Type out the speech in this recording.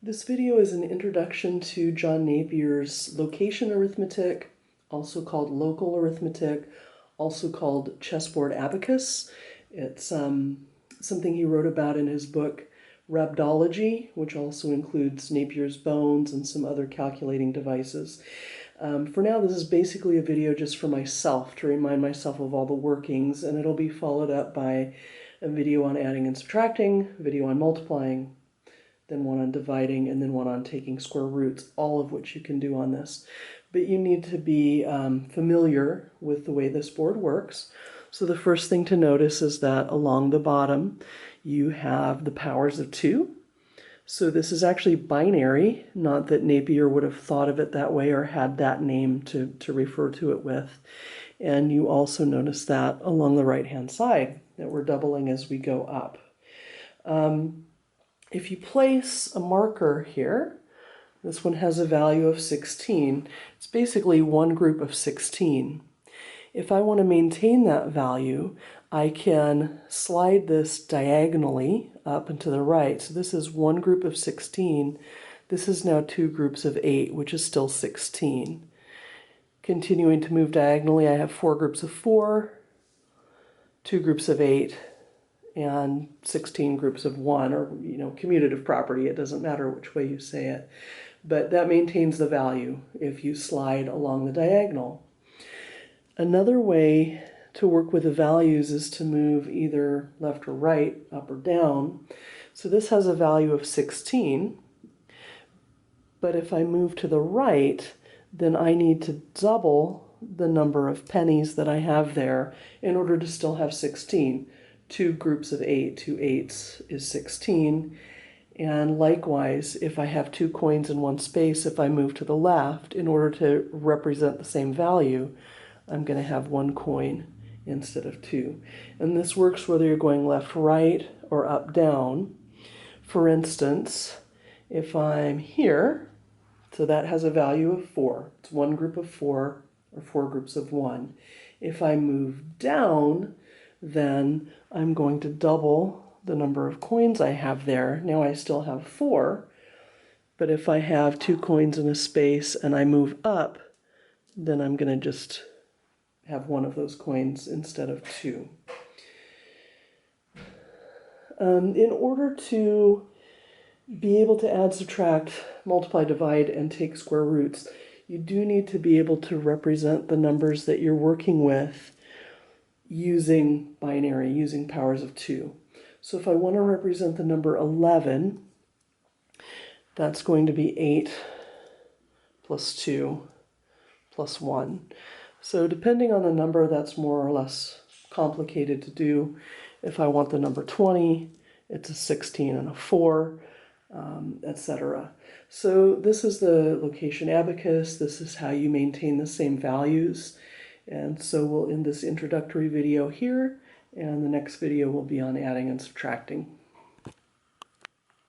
This video is an introduction to John Napier's location arithmetic, also called local arithmetic, also called Chessboard Abacus. It's something he wrote about in his book Rhabdology, which also includes Napier's bones and some other calculating devices. For now, this is basically a video just for myself, to remind myself of all the workings, and it'll be followed up by a video on adding and subtracting, a video on multiplying, then one on dividing, and then one on taking square roots, all of which you can do on this. But you need to be familiar with the way this board works. So the first thing to notice is that along the bottom, you have the powers of 2. So this is actually binary, not that Napier would have thought of it that way or had that name to refer to it with. And you also notice that along the right-hand side, that we're doubling as we go up. If you place a marker here, this one has a value of 16. It's basically one group of 16. If I want to maintain that value, I can slide this diagonally up and to the right. So this is one group of 16. This is now two groups of 8, which is still 16. Continuing to move diagonally, I have 4 groups of 4, 2 groups of 8, and 16 groups of 1, or commutative property. It doesn't matter which way you say it. But that maintains the value if you slide along the diagonal. Another way to work with the values is to move either left or right, up or down. So this has a value of 16, but if I move to the right, then I need to double the number of pennies that I have there in order to still have 16. 2 groups of 8, 2 8s is 16. And likewise, if I have 2 coins in one space, if I move to the left, in order to represent the same value, I'm going to have 1 coin instead of 2. And this works whether you're going left, right, or up, down. For instance, if I'm here, so that has a value of 4. It's one group of 4, or 4 groups of 1. If I move down, then I'm going to double the number of coins I have there. Now I still have 4, but if I have 2 coins in a space and I move up, then I'm going to just have 1 of those coins instead of 2. In order to be able to add, subtract, multiply, divide, and take square roots, you do need to be able to represent the numbers that you're working with using binary, using powers of 2. So if I want to represent the number 11, that's going to be 8 plus 2 plus 1. So depending on the number, that's more or less complicated to do. If I want the number 20, it's a 16 and a 4, etc. So this is the location abacus. This is how you maintain the same values. And so we'll end this introductory video here, and the next video will be on adding and subtracting.